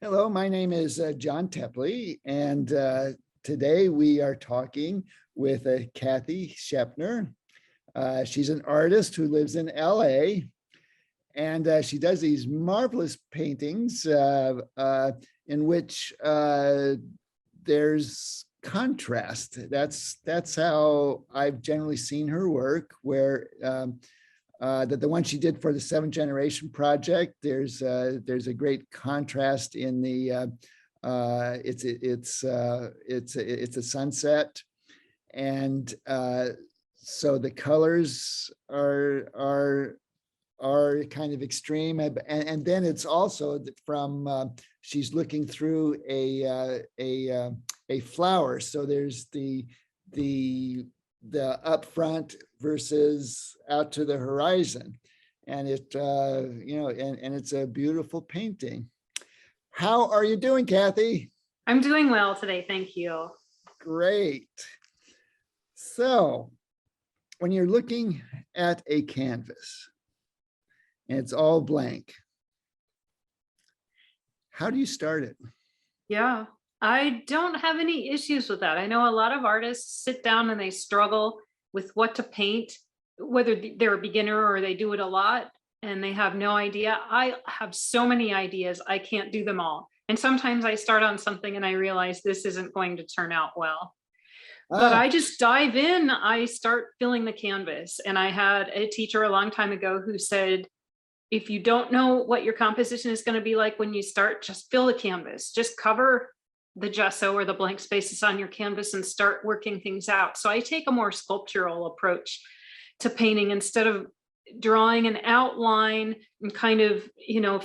Hello, my name is John Teply, and today we are talking with Kathy Schoeppner. She's an artist who lives in LA, and she does these marvelous paintings in which there's contrast. That's how I've generally seen her work, where the one she did for the 7th Generation Project, there's a great contrast in the it's a sunset, and so the colors are kind of extreme, and then it's also from she's looking through a flower, so there's the up front versus out to the horizon, and it and it's a beautiful painting. How are you doing, Kathy? I'm doing well today, thank you. Great. So when you're looking at a canvas and it's all blank, how do you start it? Yeah, I don't have any issues with that. I know a lot of artists sit down and they struggle with what to paint, whether they're a beginner or they do it a lot and they have no idea. I have so many ideas, I can't do them all. And sometimes I start on something and I realize this isn't going to turn out well. But I just dive in, I start filling the canvas. And I had a teacher a long time ago who said, if you don't know what your composition is going to be like when you start, just fill the canvas, just cover the gesso or the blank spaces on your canvas and start working things out. So I take a more sculptural approach to painting instead of drawing an outline and kind of,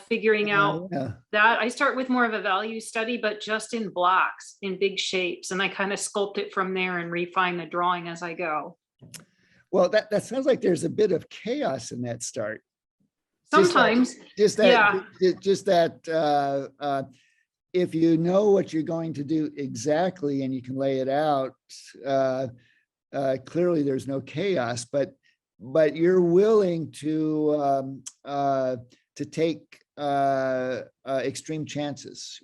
figuring out that. I start with more of a value study, but just in blocks, in big shapes. And I kind of sculpt it from there and refine the drawing as I go. Well, that sounds like there's a bit of chaos in that start. Sometimes, just that if you know what you're going to do exactly and you can lay it out, clearly there's no chaos, but you're willing to take extreme chances,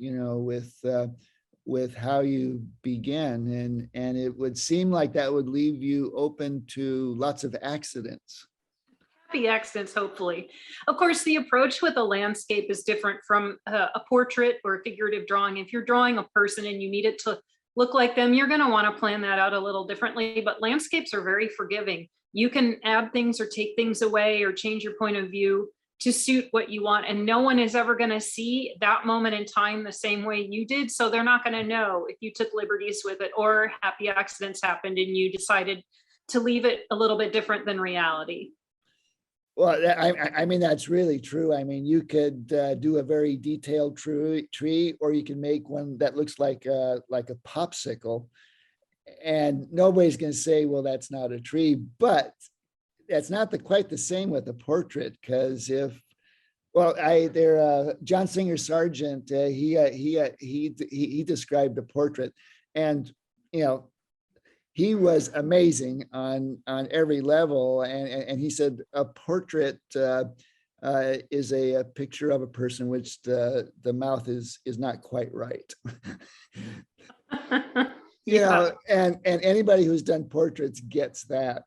with how you begin, and it would seem like that would leave you open to lots of accidents. Happy accidents, hopefully. Of course, the approach with a landscape is different from a portrait or a figurative drawing. If you're drawing a person and you need it to look like them, you're going to want to plan that out a little differently, but landscapes are very forgiving. You can add things or take things away or change your point of view to suit what you want, and no one is ever going to see that moment in time the same way you did, so they're not going to know if you took liberties with it or happy accidents happened and you decided to leave it a little bit different than reality. Well, I mean, that's really true. I mean, you could do a very detailed tree, or you can make one that looks like a popsicle, and nobody's going to say, well, that's not a tree. But that's not quite the same with a portrait, because John Singer Sargent, he described a portrait, and he was amazing on every level, and he said a portrait is a picture of a person which the mouth is not quite right. Yeah. And anybody who's done portraits gets that.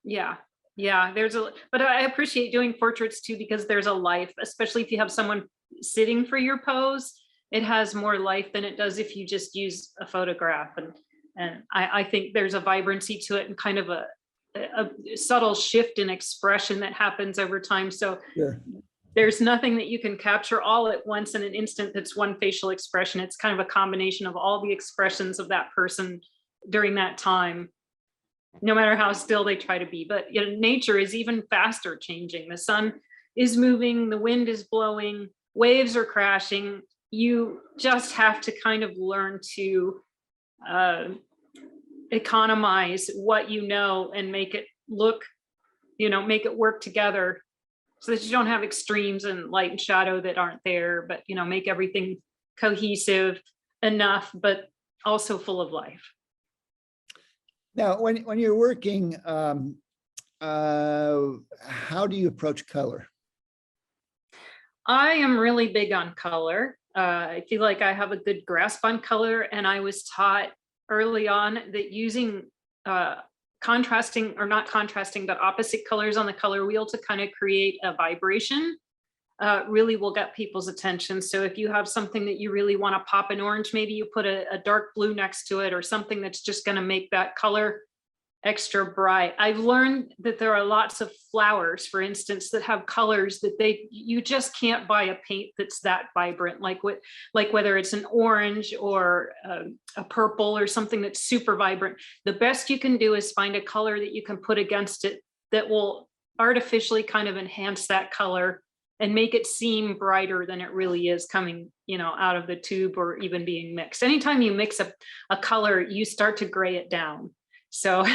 Yeah, but I appreciate doing portraits too, because there's a life, especially if you have someone sitting for your pose. It has more life than it does if you just use a photograph, and I think there's a vibrancy to it and kind of a subtle shift in expression that happens over time. So Sure. There's nothing that you can capture all at once in an instant that's one facial expression. It's kind of a combination of all the expressions of that person during that time, no matter how still they try to be. But nature is even faster changing. The sun is moving, the wind is blowing, waves are crashing. You just have to kind of learn to economize what you know and make it look, make it work together so that you don't have extremes in light and shadow that aren't there, but make everything cohesive enough, but also full of life. Now, when you're working, how do you approach color? I am really big on color. I feel like I have a good grasp on color, and I was taught early on that using uh, contrasting, or not contrasting, but opposite colors on the color wheel to kind of create a vibration really will get people's attention. So if you have something that you really want to pop an orange, maybe you put a dark blue next to it, or something that's just going to make that color extra bright. I've learned that there are lots of flowers, for instance, that have colors that you just can't buy a paint that's that vibrant, like whether it's an orange or a purple or something that's super vibrant. The best you can do is find a color that you can put against it that will artificially kind of enhance that color and make it seem brighter than it really is, coming, out of the tube or even being mixed. Anytime you mix a color, you start to gray it down. So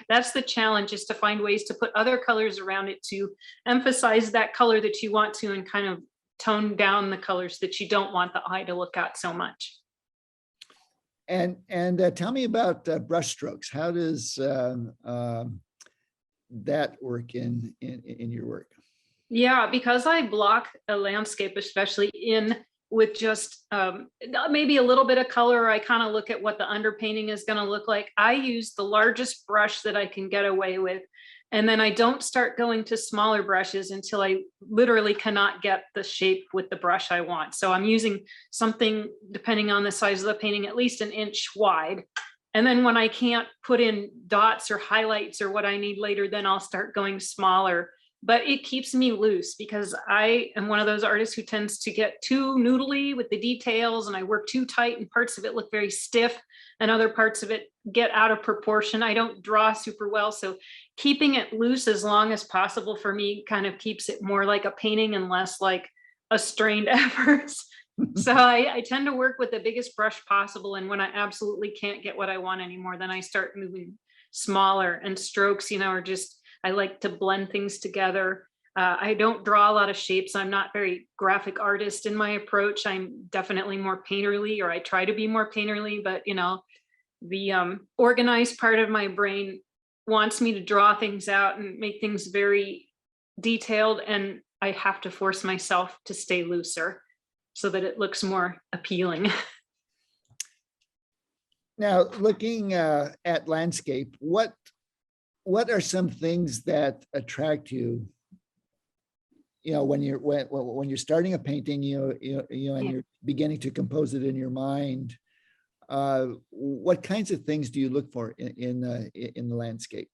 that's the challenge, is to find ways to put other colors around it to emphasize that color that you want to, and kind of tone down the colors that you don't want the eye to look at so much. And tell me about brush strokes. How does that work in your work? Yeah, because I block a landscape, especially in with just maybe a little bit of color. I kind of look at what the underpainting is going to look like. I use the largest brush that I can get away with. And then I don't start going to smaller brushes until I literally cannot get the shape with the brush I want. So I'm using something, depending on the size of the painting, at least an inch wide. And then when I can't put in dots or highlights or what I need later, then I'll start going smaller. But it keeps me loose, because I am one of those artists who tends to get too noodly with the details, and I work too tight, and parts of it look very stiff and other parts of it get out of proportion. I don't draw super well. So keeping it loose as long as possible for me kind of keeps it more like a painting and less like a strained effort. So I tend to work with the biggest brush possible. And when I absolutely can't get what I want anymore, then I start moving smaller, and strokes, are just, I like to blend things together. I don't draw a lot of shapes. I'm not very graphic artist in my approach. I'm definitely more painterly, or I try to be more painterly, but the organized part of my brain wants me to draw things out and make things very detailed. And I have to force myself to stay looser so that it looks more appealing. Now, looking at landscape, what are some things that attract you? When you're starting a painting, and you're beginning to compose it in your mind. What kinds of things do you look for in the landscape?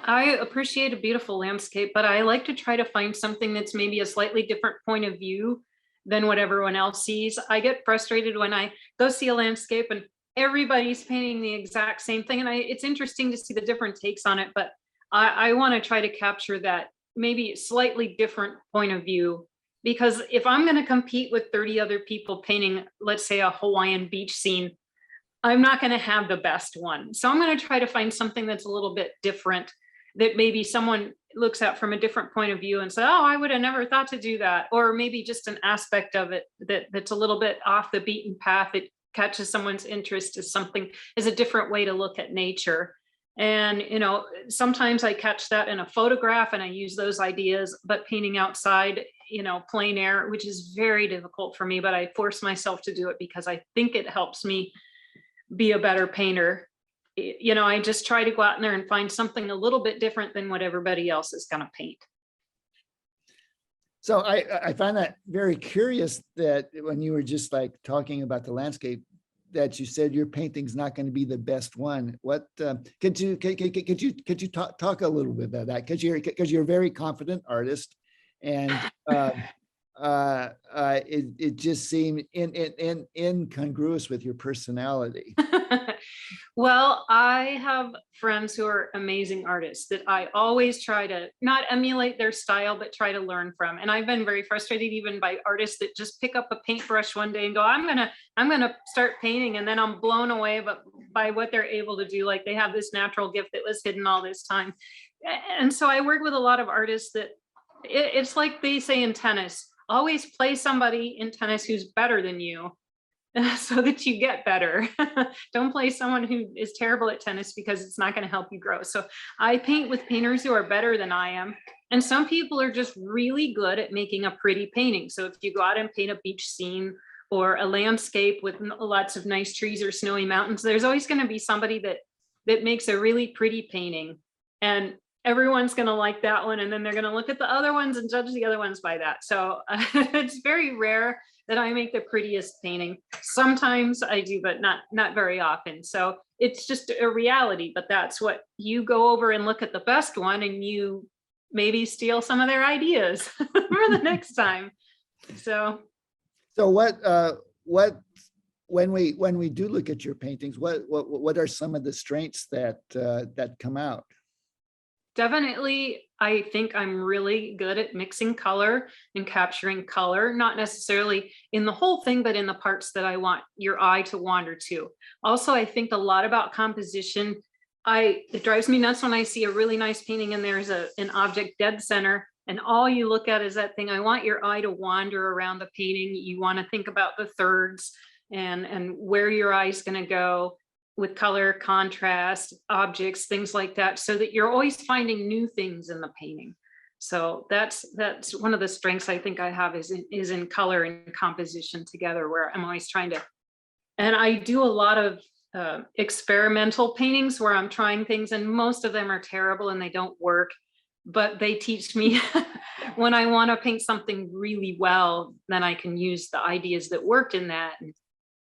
I appreciate a beautiful landscape, but I like to try to find something that's maybe a slightly different point of view than what everyone else sees. I get frustrated when I go see a landscape and everybody's painting the exact same thing. And it's interesting to see the different takes on it, but I want to try to capture that maybe slightly different point of view. Because if I'm going to compete with 30 other people painting, let's say, a Hawaiian beach scene, I'm not going to have the best one. So I'm going to try to find something that's a little bit different, that maybe someone looks at from a different point of view and say, oh, I would have never thought to do that. Or maybe just an aspect of it that's a little bit off the beaten path. It catches someone's interest as a different way to look at nature. And, sometimes I catch that in a photograph and I use those ideas, but painting outside, plein air, which is very difficult for me, but I force myself to do it because I think it helps me be a better painter. I just try to go out in there and find something a little bit different than what everybody else is going to paint. So I find that very curious that when you were just like talking about the landscape, that you said your painting's not going to be the best one. What could you talk a little bit about that? Because you're a very confident artist, and it just seemed incongruous with your personality. Well, I have friends who are amazing artists that I always try to not emulate their style, but try to learn from. And I've been very frustrated even by artists that just pick up a paintbrush one day and go, I'm gonna start painting, and then I'm blown away by what they're able to do. Like they have this natural gift that was hidden all this time. And so I work with a lot of artists that it's like they say in tennis, always play somebody in tennis who's better than you, so that you get better. Don't play someone who is terrible at tennis, because it's not going to help you grow. So I paint with painters who are better than I am. And some people are just really good at making a pretty painting. So if you go out and paint a beach scene or a landscape with lots of nice trees or snowy mountains, there's always going to be somebody that makes a really pretty painting. And everyone's going to like that one. And then they're going to look at the other ones and judge the other ones by that. So it's very rare that I make the prettiest painting. Sometimes I do, but not very often. So it's just a reality, but that's what you go over and look at the best one and you maybe steal some of their ideas for the next time. So when we do look at your paintings, what are some of the strengths that come out? Definitely, I think I'm really good at mixing color and capturing color, not necessarily in the whole thing, but in the parts that I want your eye to wander to. Also, I think a lot about composition. It drives me nuts when I see a really nice painting and there's an object dead center and all you look at is that thing. I want your eye to wander around the painting. You want to think about the thirds and where your eye's going to go with color, contrast, objects, things like that, so that you're always finding new things in the painting. So that's one of the strengths I think I have is in color and composition together, where I'm always trying to, and I do a lot of experimental paintings where I'm trying things and most of them are terrible and they don't work, but they teach me when I want to paint something really well, then I can use the ideas that worked in that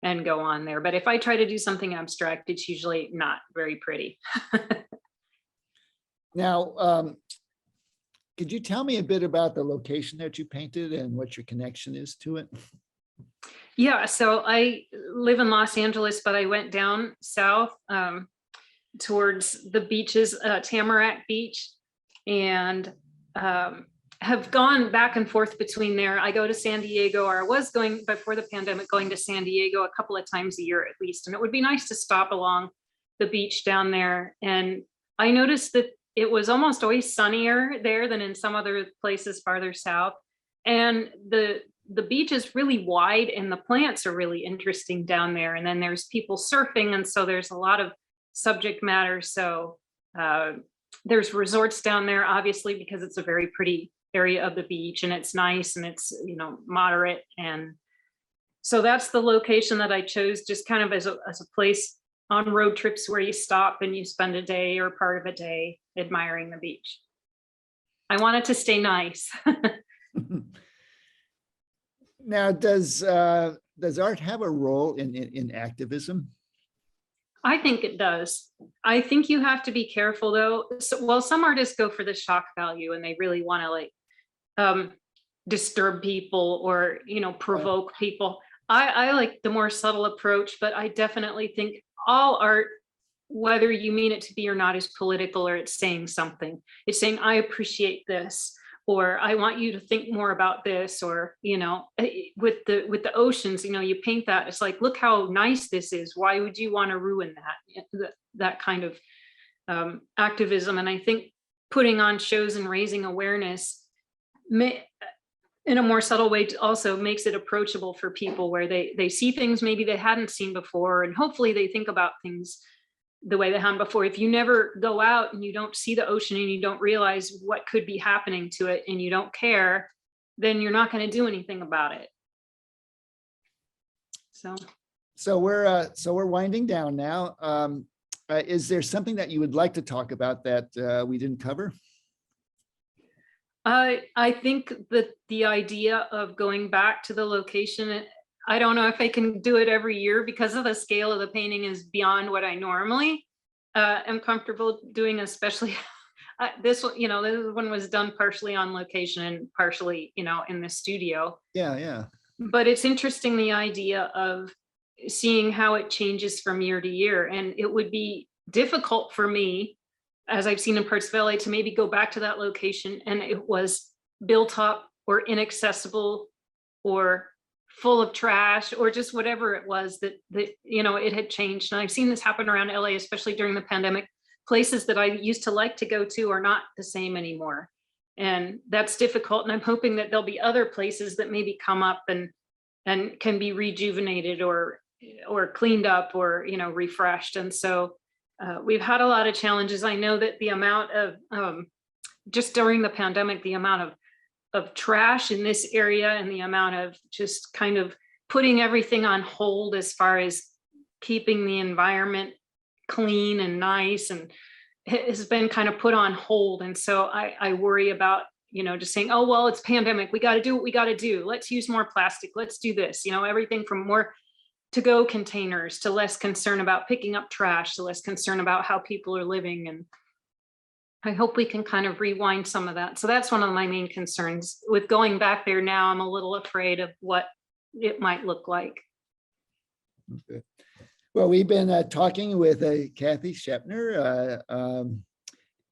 and go on there. But if I try to do something abstract, it's usually not very pretty. Now, could you tell me a bit about the location that you painted and what your connection is to it? Yeah, so I live in Los Angeles, but I went down south towards the beaches, Tamarack Beach, and have gone back and forth between there. I go to San Diego, or I was going before the pandemic, going to San Diego a couple of times a year at least. And it would be nice to stop along the beach down there. And I noticed that it was almost always sunnier there than in some other places farther south. And the beach is really wide and the plants are really interesting down there. And then there's people surfing. And so there's a lot of subject matter. So there's resorts down there, obviously, because it's a very pretty area of the beach and it's nice and it's, moderate. And so that's the location that I chose, just kind of as a place on road trips where you stop and you spend a day or part of a day admiring the beach. I want it to stay nice. Now, does art have a role in activism? I think it does. I think you have to be careful though. Well, some artists go for the shock value and they really want to disturb people or, provoke people. I like the more subtle approach, but I definitely think all art, whether you mean it to be or not, is political, or it's saying something. It's saying, I appreciate this, or I want you to think more about this, or, with the oceans, you paint that. It's like, look how nice this is. Why would you want to ruin that kind of activism? And I think putting on shows and raising awareness in a more subtle way also makes it approachable for people, where they see things maybe they hadn't seen before, and hopefully they think about things the way they hadn't before. If you never go out and you don't see the ocean and you don't realize what could be happening to it and you don't care, then you're not going to do anything about it. So we're winding down now. Is there something that you would like to talk about that we didn't cover? I think that the idea of going back to the location, I don't know if I can do it every year because of the scale of the painting is beyond what I normally am comfortable doing, especially this one, this one was done partially on location and partially, in the studio. Yeah. But it's interesting, the idea of seeing how it changes from year to year. And it would be difficult for me, as I've seen in parts of LA, to maybe go back to that location and it was built up or inaccessible or full of trash or just whatever it was that it had changed. And I've seen this happen around LA, especially during the pandemic. Places that I used to like to go to are not the same anymore. And that's difficult. And I'm hoping that there'll be other places that maybe come up and can be rejuvenated or cleaned up or, refreshed. And so we've had a lot of challenges. I know that the amount of just during the pandemic, the amount of trash in this area and the amount of just kind of putting everything on hold as far as keeping the environment clean and nice, and it has been kind of put on hold. And so I worry about, just saying, oh, well, it's pandemic. We got to do what we got to do. Let's use more plastic. Let's do this, everything from more to-go containers to less concern about picking up trash, to less concern about how people are living. And I hope we can kind of rewind some of that. So that's one of my main concerns with going back there now. I'm a little afraid of what it might look like. Okay. Well, we've been talking with Kathy Schoeppner,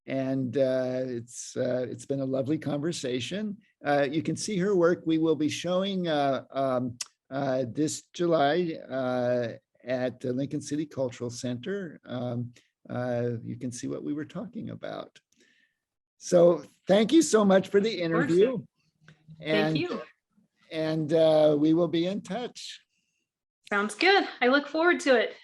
and it's been a lovely conversation. You can see her work. We will be showing this July at the Lincoln City Cultural Center. You can see what we were talking about. So thank you so much for the interview. Thank you. And we will be in touch. Sounds good. I look forward to it.